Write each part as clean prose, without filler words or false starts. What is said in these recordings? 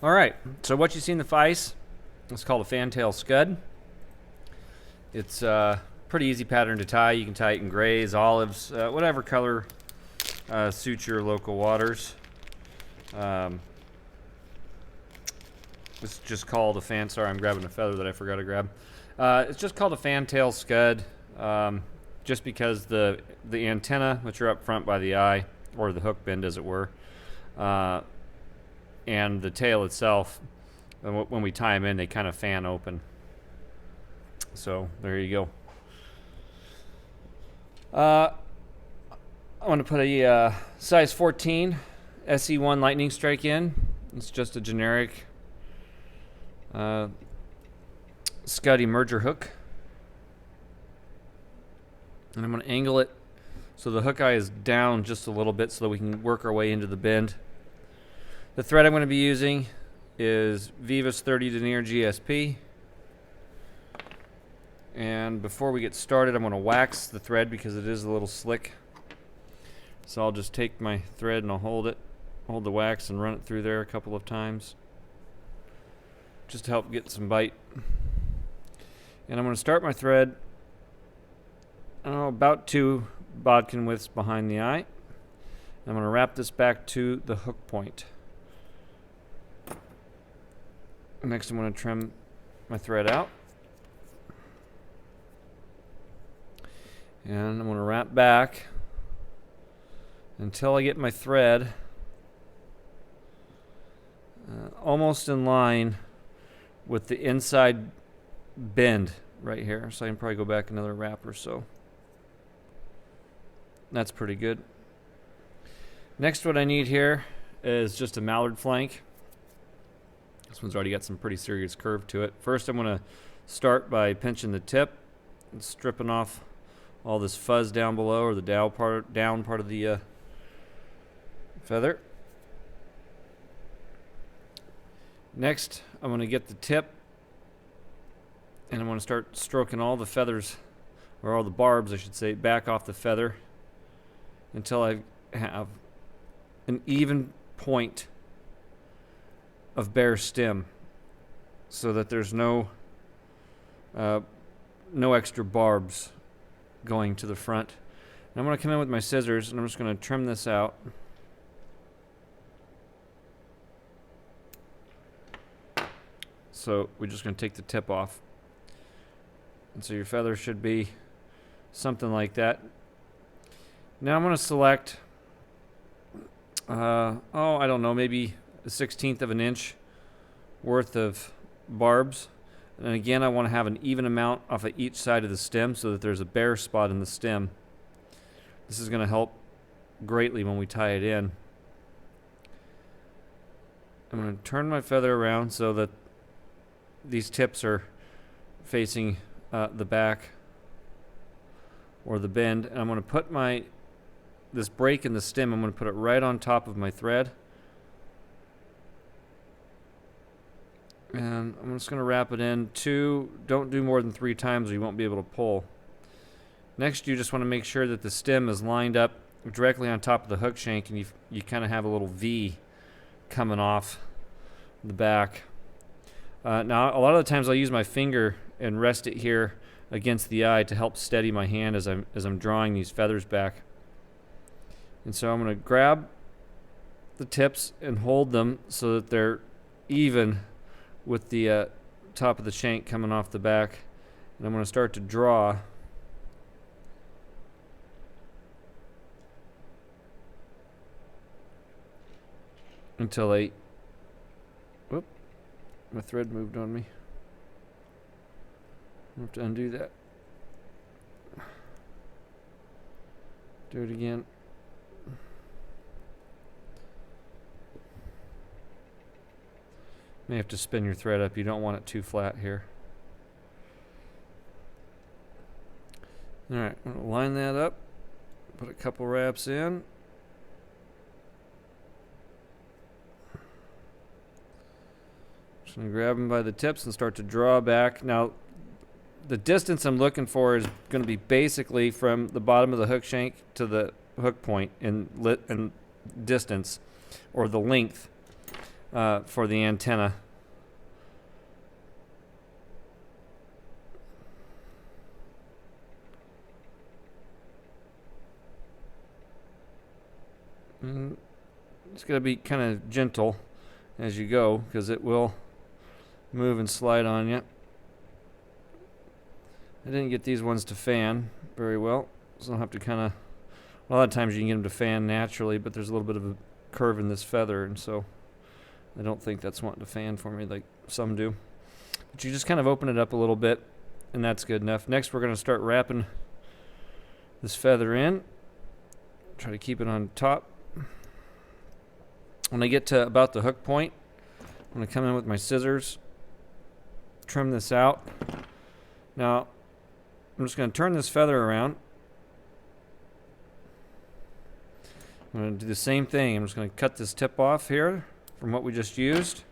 Alright, so what you see in the vise is called a Fantail Scud. It's a pretty easy pattern to tie. You can tie it in grays, olives, whatever color suits your local waters. It's just called a sorry, I'm grabbing a feather that I forgot to grab. It's just called a Fantail Scud, just because the antenna, which are up front by the eye, or the hook bend as it were, and the tail itself, when we tie them in, they kind of fan open. So there you go. I want to put a size 14 SE1 lightning strike in. It's just a generic Scud emerger hook. And I'm going to angle it so the hook eye is down just a little bit so that we can work our way into the bend. The thread I'm going to be using is Vivus 30 denier GSP. And before we get started, I'm going to wax the thread because it is a little slick. So I'll just take my thread and I'll hold the wax and run it through there a couple of times, just to help get some bite. And I'm going to start my thread about 2 bodkin widths behind the eye. I'm going to wrap this back to the hook point. Next, I'm going to trim my thread out. And I'm going to wrap back until I get my thread almost in line with the inside bend right here. So I can probably go back another wrap or so. That's pretty good. Next, what I need here is just a Mallard Flank. This one's already got some pretty serious curve to it. First, I'm going to start by pinching the tip and stripping off all this fuzz down below, or the down part of the feather. Next, I'm going to get the tip and I'm going to start stroking all the feathers, or all the barbs I should say, back off the feather until I have an even point of bare stem, so that there's no extra barbs going to the front. And I'm going to come in with my scissors and I'm just going to trim this out. So we're just going to take the tip off. And so your feather should be something like that. Now I'm going to select, I don't know, maybe a 1/16 of an inch worth of barbs. And again, I want to have an even amount off of each side of the stem so that there's a bare spot in the stem. This is going to help greatly when we tie it in. I'm going to turn my feather around so that these tips are facing the back or the bend. And I'm going to put this break in the stem, I'm going to put it right on top of my thread. And I'm just going to wrap it in don't do more than 3 times or you won't be able to pull. Next, you just want to make sure that the stem is lined up directly on top of the hook shank, and you kind of have a little V coming off the back. Now, a lot of the times I'll use my finger and rest it here against the eye to help steady my hand as I'm drawing these feathers back. And so I'm going to grab the tips and hold them so that they're even with the top of the shank coming off the back. And I'm going to start to draw until whoop, my thread moved on me. I have to undo that. Do it again. May have to spin your thread up. You don't want it too flat here. Alright, I'm going to line that up. Put a couple wraps in. Just going to grab them by the tips and start to draw back. Now, the distance I'm looking for is going to be basically from the bottom of the hook shank to the hook point in distance, or the length. for the antenna. And it's going to be kind of gentle as you go, because it will move and slide on you. I didn't get these ones to fan very well, so I'll have to kind of, a lot of times you can get them to fan naturally, but there's a little bit of a curve in this feather, and so I don't think that's wanting to fan for me like some do. But you just kind of open it up a little bit, and that's good enough. Next, we're going to start wrapping this feather in. Try to keep it on top. When I get to about the hook point, I'm going to come in with my scissors, trim this out. Now, I'm just going to turn this feather around. I'm going to do the same thing. I'm just going to cut this tip off here from what we just used.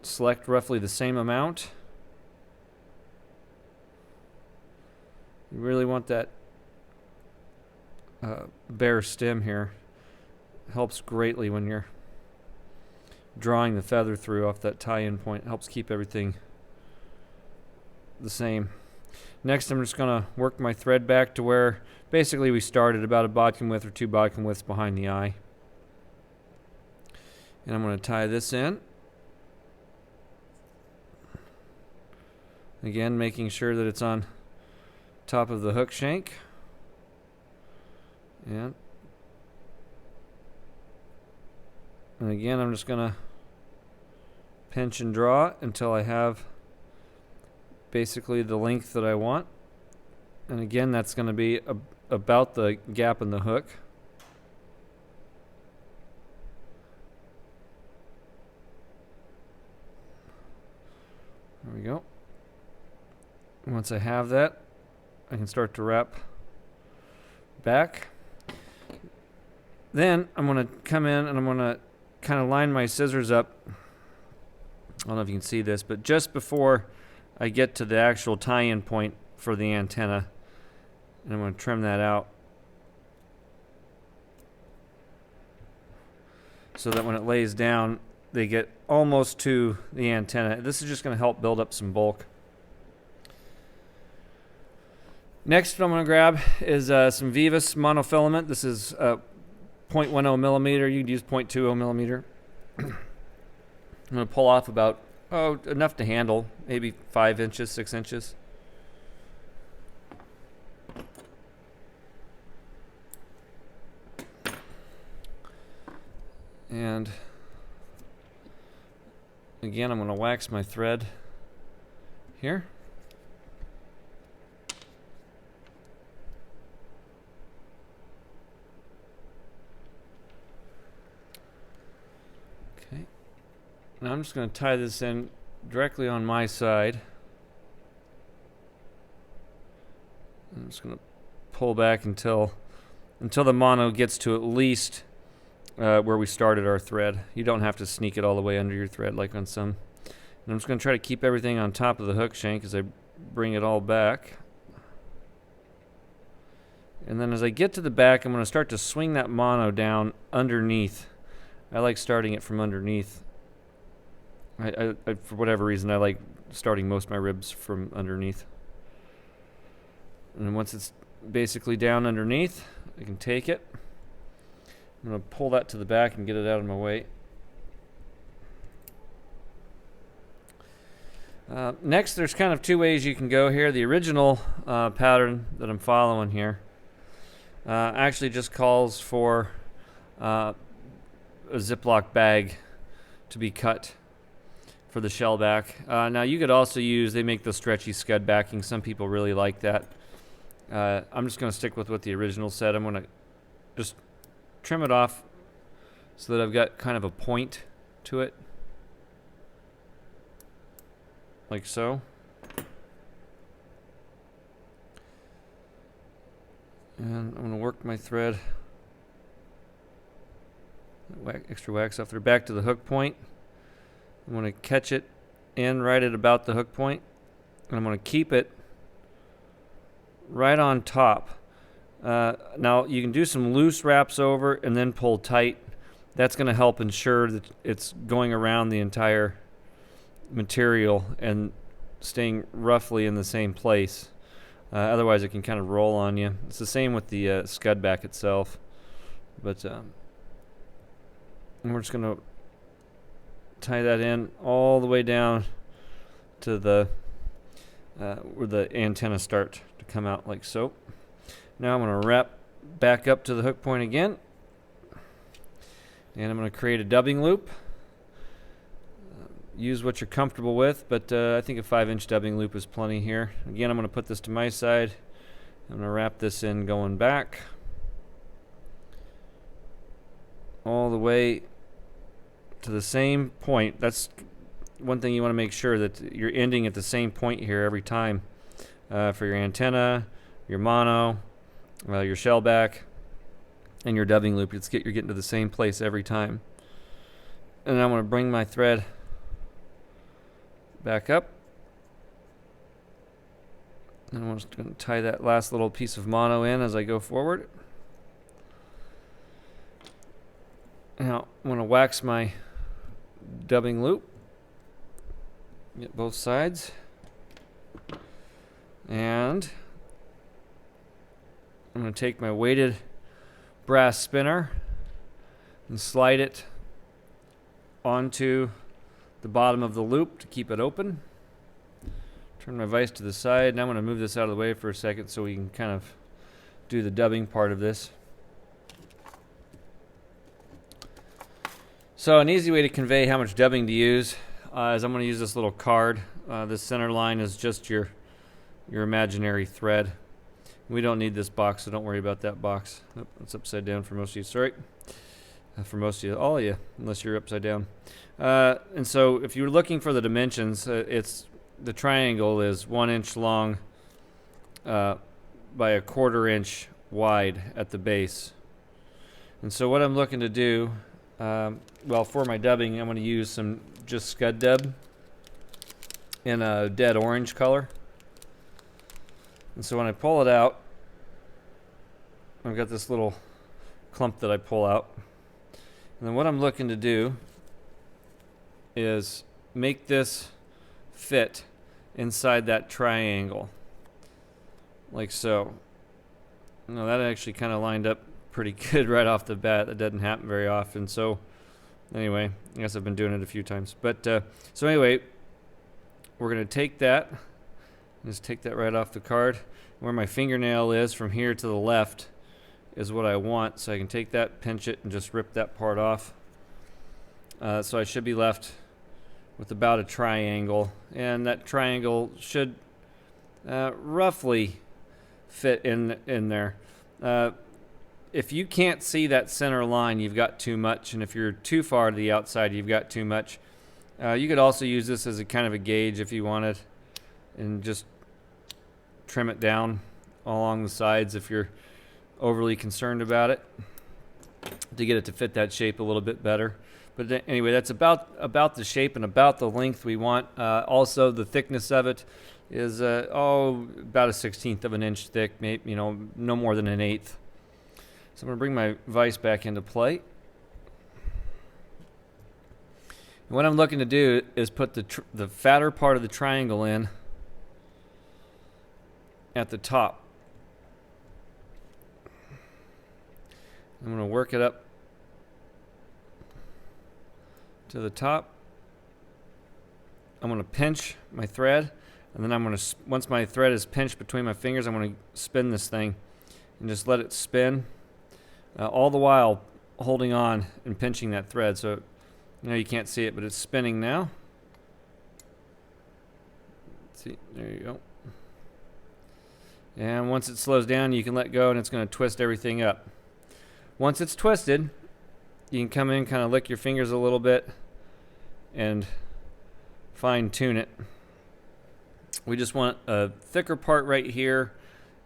Select roughly the same amount. You really want that bare stem here. Helps greatly when you're drawing the feather through off that tie-in point. It helps keep everything the same. Next, I'm just going to work my thread back to where basically we started, about a bodkin width or 2 bodkin widths behind the eye. And I'm going to tie this in. Again, making sure that it's on top of the hook shank. And again, I'm just going to pinch and draw until I have basically the length that I want. And again, that's going to be about the gap in the hook. There we go. Once I have that, I can start to wrap back. Then I'm going to come in and I'm going to kind of line my scissors up. I don't know if you can see this, but just before I get to the actual tie-in point for the antenna, and I'm going to trim that out so that when it lays down, they get almost to the antenna. This is just going to help build up some bulk. Next, what I'm going to grab is some Vivus monofilament. This is 0.10 millimeter. You can use 0.20 millimeter. I'm going to pull off about, enough to handle, maybe 5 inches, 6 inches. And again, I'm going to wax my thread here. Now I'm just going to tie this in directly on my side. I'm just going to pull back until the mono gets to at least where we started our thread. You don't have to sneak it all the way under your thread like on some. And I'm just going to try to keep everything on top of the hook shank as I bring it all back. And then as I get to the back, I'm going to start to swing that mono down underneath. I like starting it from underneath. I for whatever reason, I like starting most of my ribs from underneath. And once it's basically down underneath, I can take it. I'm going to pull that to the back and get it out of my way. Next, there's kind of 2 ways you can go here. The original pattern that I'm following here actually just calls for a Ziploc bag to be cut for the shell back. Now you could also use, they make the stretchy scud backing. Some people really like that. I'm just going to stick with what the original said. I'm going to just trim it off so that I've got kind of a point to it. Like so. And I'm going to work my thread, extra wax off there, back to the hook point. I'm going to catch it in right at about the hook point, and I'm going to keep it right on top Now you can do some loose wraps over and then pull tight. That's going to help ensure that it's going around the entire material and staying roughly in the same place. Otherwise it can kind of roll on you. It's the same with the scud back itself. But we're just going to tie that in all the way down to the where the antennas start to come out like so. Now I'm going to wrap back up to the hook point again, and I'm going to create a dubbing loop. Use what you're comfortable with, but I think a 5-inch dubbing loop is plenty here. Again, I'm going to put this to my side. I'm going to wrap this in going back all the way to the same point. That's one thing you want to make sure that you're ending at the same point here every time for your antenna, your mono, your shellback, and your dubbing loop. You're getting to the same place every time. And I'm going to bring my thread back up, and I'm just going to tie that last little piece of mono in as I go forward. Now I'm going to wax my dubbing loop, get both sides, and I'm going to take my weighted brass spinner and slide it onto the bottom of the loop to keep it open. Turn my vise to the side. Now I'm going to move this out of the way for a second so we can kind of do the dubbing part of this. So an easy way to convey how much dubbing to use is I'm going to use this little card. This center line is just your imaginary thread. We don't need this box, so don't worry about that box. Oh, it's upside down for most of you. Sorry. For most of you, all of you, unless you're upside down. And so if you're looking for the dimensions, the triangle is 1 inch long by 1/4 inch wide at the base. And so what I'm looking to do, well, for my dubbing, I'm going to use some just Scud dub in a dead orange color. And so when I pull it out, I've got this little clump that I pull out. And then what I'm looking to do is make this fit inside that triangle, like so. Now that actually kind of lined up pretty good right off the bat. That doesn't happen very often. So anyway, I guess I've been doing it a few times. But so anyway, we're going to take that, just take that right off the card. Where my fingernail is from here to the left is what I want. So I can take that, pinch it, and just rip that part off. So I should be left with about a triangle, and that triangle should roughly fit in there. If you can't see that center line, you've got too much, and if you're too far to the outside, you've got too much. You could also use this as a kind of a gauge if you wanted, and just trim it down along the sides if you're overly concerned about it, to get it to fit that shape a little bit better. But anyway, that's about the shape and about the length we want. Also, the thickness of it is about a 1/16 of an inch thick, maybe, no more than an 1/8. So I'm going to bring my vise back into play. And what I'm looking to do is put the fatter part of the triangle in at the top. I'm going to work it up to the top. I'm going to pinch my thread, and then I'm going to, once my thread is pinched between my fingers, I'm going to spin this thing and just let it spin, all the while holding on and pinching that thread. So you can't see it, but it's spinning now. Let's see, there you go. And once it slows down, you can let go, and it's going to twist everything up. Once it's twisted, you can come in, kind of lick your fingers a little bit, and fine tune it. We just want a thicker part right here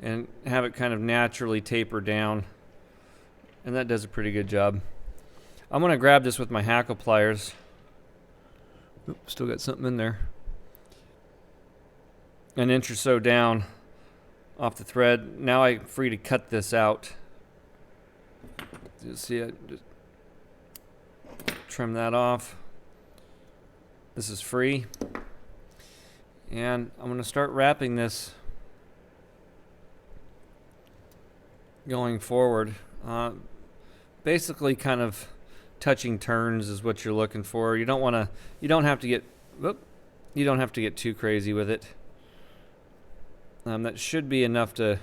and have it kind of naturally taper down, and that does a pretty good job. I'm going to grab this with my hackle pliers. Oops, still got something in there. An inch or so down off the thread. Now I'm free to cut this out. You see it? Just trim that off. This is free. And I'm going to start wrapping this going forward. Basically kind of touching turns is what you're looking for. You don't have to get too crazy with it. That should be enough to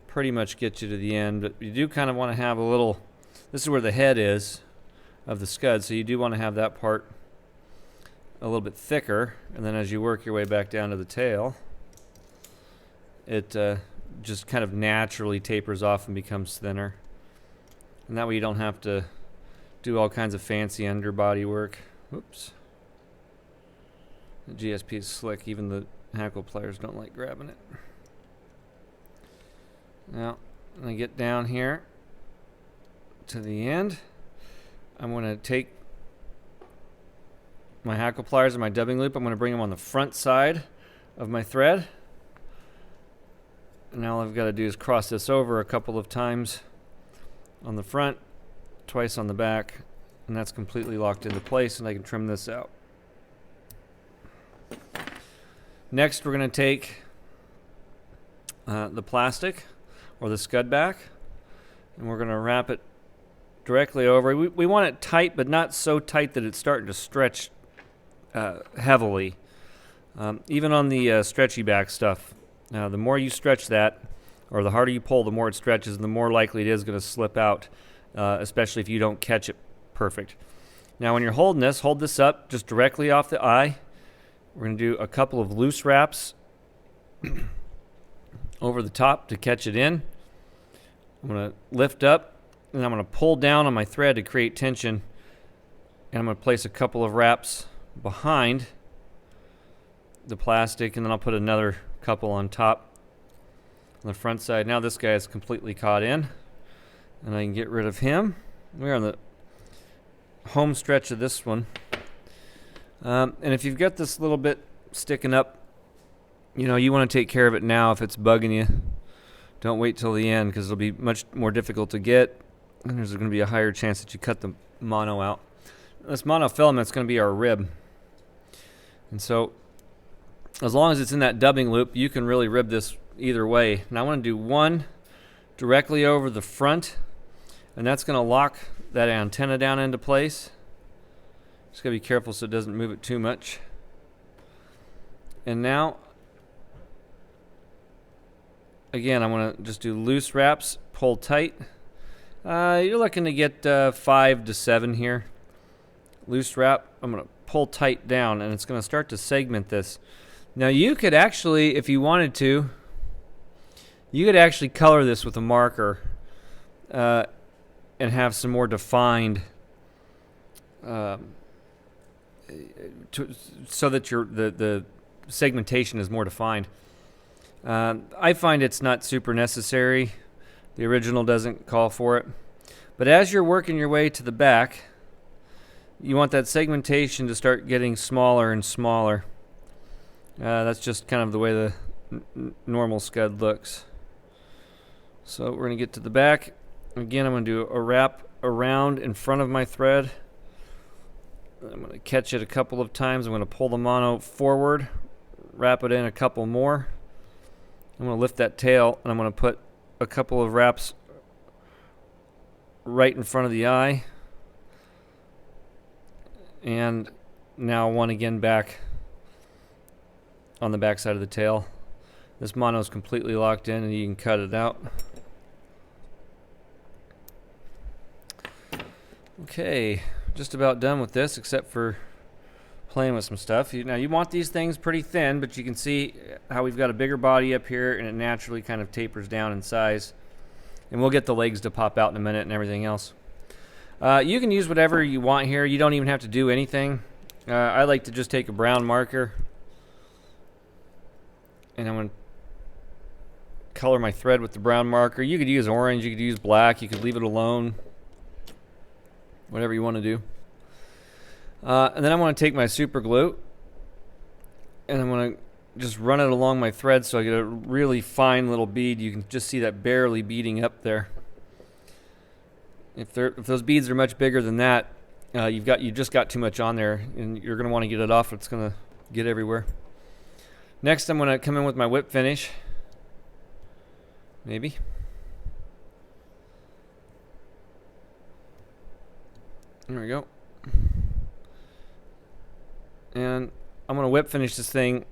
pretty much get you to the end, but you do kind of want to have a little, this is where the head is of the scud, so you do want to have that part a little bit thicker, and then as you work your way back down to the tail, it just kind of naturally tapers off and becomes thinner. And that way you don't have to do all kinds of fancy underbody work. Whoops. The GSP is slick. Even the hackle pliers don't like grabbing it. Now, I'm going to get down here to the end. I'm going to take my hackle pliers and my dubbing loop. I'm going to bring them on the front side of my thread. And now all I've got to do is cross this over a couple of times on the front, twice on the back, and that's completely locked into place, and I can trim this out. Next, we're going to take the plastic or the scud back, and we're going to wrap it directly over. We want it tight, but not so tight that it's starting to stretch heavily. Even on the stretchy back stuff, the more you stretch that, or the harder you pull, the more it stretches, and the more likely it is going to slip out, especially if you don't catch it perfect. Now, when you're holding this, hold this up just directly off the eye. We're going to do a couple of loose wraps over the top to catch it in. I'm going to lift up, and I'm going to pull down on my thread to create tension, and I'm going to place a couple of wraps behind the plastic, and then I'll put another couple on top on the front side. Now this guy is completely caught in, and I can get rid of him. We're on the home stretch of this one. And if you've got this little bit sticking up, you want to take care of it now if it's bugging you. Don't wait till the end, because it'll be much more difficult to get, and there's going to be a higher chance that you cut the mono out. This monofilament is going to be our rib. And so as long as it's in that dubbing loop, you can really rib this either way. Now I want to do one directly over the front, and that's going to lock that antenna down into place. Just got to be careful so it doesn't move it too much. And now, again, I want to just do loose wraps, pull tight. You're looking to get 5 to 7 here. Loose wrap, I'm going to pull tight down, and it's going to start to segment this. Now you could actually, if you wanted to, you could actually color this with a marker and have some more defined, so that the segmentation is more defined. I find it's not super necessary. The original doesn't call for it. But as you're working your way to the back, you want that segmentation to start getting smaller and smaller. That's just kind of the way the normal scud looks. So we're going to get to the back. Again, I'm going to do a wrap around in front of my thread. I'm going to catch it a couple of times. I'm going to pull the mono forward, wrap it in a couple more. I'm going to lift that tail, and I'm going to put a couple of wraps right in front of the eye. And now one again back on the back side of the tail. This mono is completely locked in, and you can cut it out. Okay, just about done with this, except for playing with some stuff. Now you want these things pretty thin, but you can see how we've got a bigger body up here, and it naturally kind of tapers down in size. And we'll get the legs to pop out in a minute and everything else. You can use whatever you want here. You don't even have to do anything. I like to just take a brown marker, and I'm going to color my thread with the brown marker. You could use orange, you could use black, you could leave it alone. Whatever you want to do. And then I'm going to take my super glue, and I'm going to just run it along my thread so I get a really fine little bead. You can just see that barely beading up there. If those beads are much bigger than that, you just got too much on there, and you're going to want to get it off. It's going to get everywhere. Next, I'm going to come in with my whip finish. Maybe. There we go. And I'm going to whip finish this thing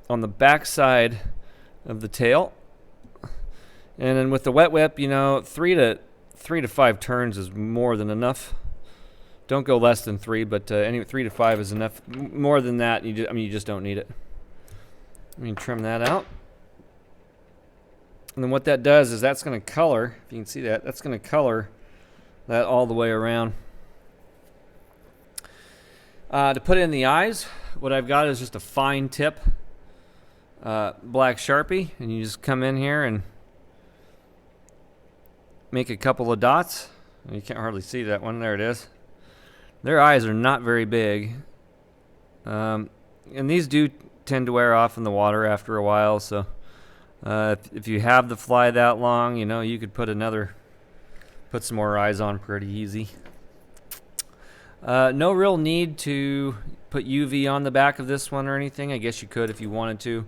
on the back side of the tail. And then with the wet whip, you know, 3 to 5 turns is more than enough. Don't go less than 3, but anyway, 3 to 5 is enough. More than that, you just don't need it. Let me trim that out. And then what that does is that's going to color, if you can see that, that's going to color that all the way around. To put in the eyes, what I've got is just a fine tip black Sharpie, and you just come in here and make a couple of dots. You can't hardly see that one. There it is. Their eyes are not very big, and these do tend to wear off in the water after a while, so if you have the fly that long, you know, you could put some more eyes on pretty easy. No real need to put UV on the back of this one or anything. I guess you could if you wanted to.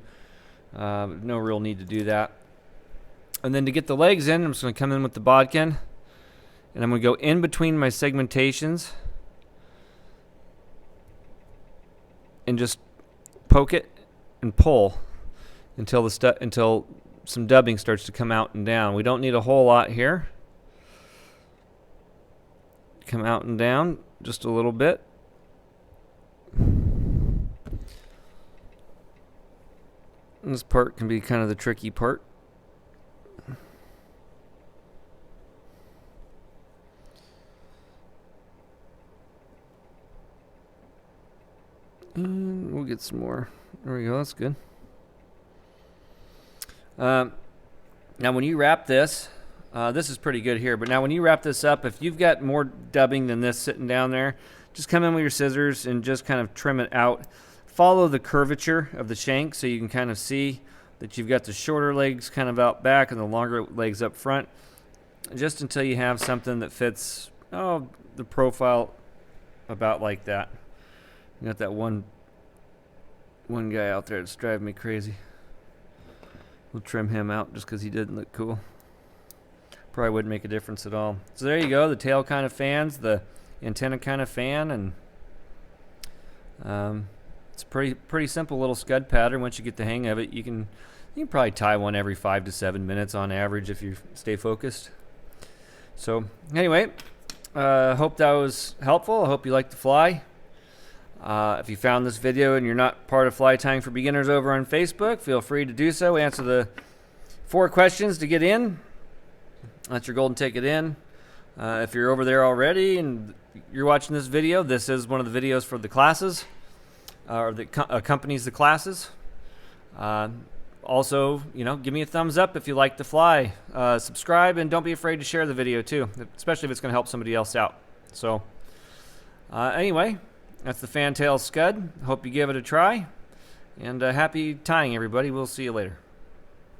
No real need to do that. And then to get the legs in, I'm just going to come in with the bodkin, and I'm going to go in between my segmentations and just poke it and pull until some dubbing starts to come out and down. We don't need a whole lot here. Come out and down just a little bit. And this part can be kind of the tricky part. And we'll get some more. There we go. That's good. Now when you wrap this, this is pretty good here, but now when you wrap this up, if you've got more dubbing than this sitting down there, just come in with your scissors and just kind of trim it out. Follow the curvature of the shank so you can kind of see that you've got the shorter legs kind of out back and the longer legs up front, just until you have something that fits the profile about like that. You got that one guy out there that's driving me crazy. We'll trim him out just because he didn't look cool. Probably wouldn't make a difference at all. So there you go. The tail kind of fans, the antenna kind of fan, and it's a pretty simple little scud pattern. Once you get the hang of it, you can probably tie one every 5 to 7 minutes on average if you stay focused. So anyway, hope that was helpful. I hope you liked the fly. If you found this video and you're not part of Fly Tying for Beginners over on Facebook, feel free to do so. Answer the 4 questions to get in. That's your golden ticket in. If you're over there already and you're watching this video, this is one of the videos for the classes, or that accompanies the classes. Also, give me a thumbs up if you like the fly. Subscribe, and don't be afraid to share the video too, especially if it's going to help somebody else out. So anyway, that's the Fantail Scud. Hope you give it a try, and happy tying, everybody. We'll see you later.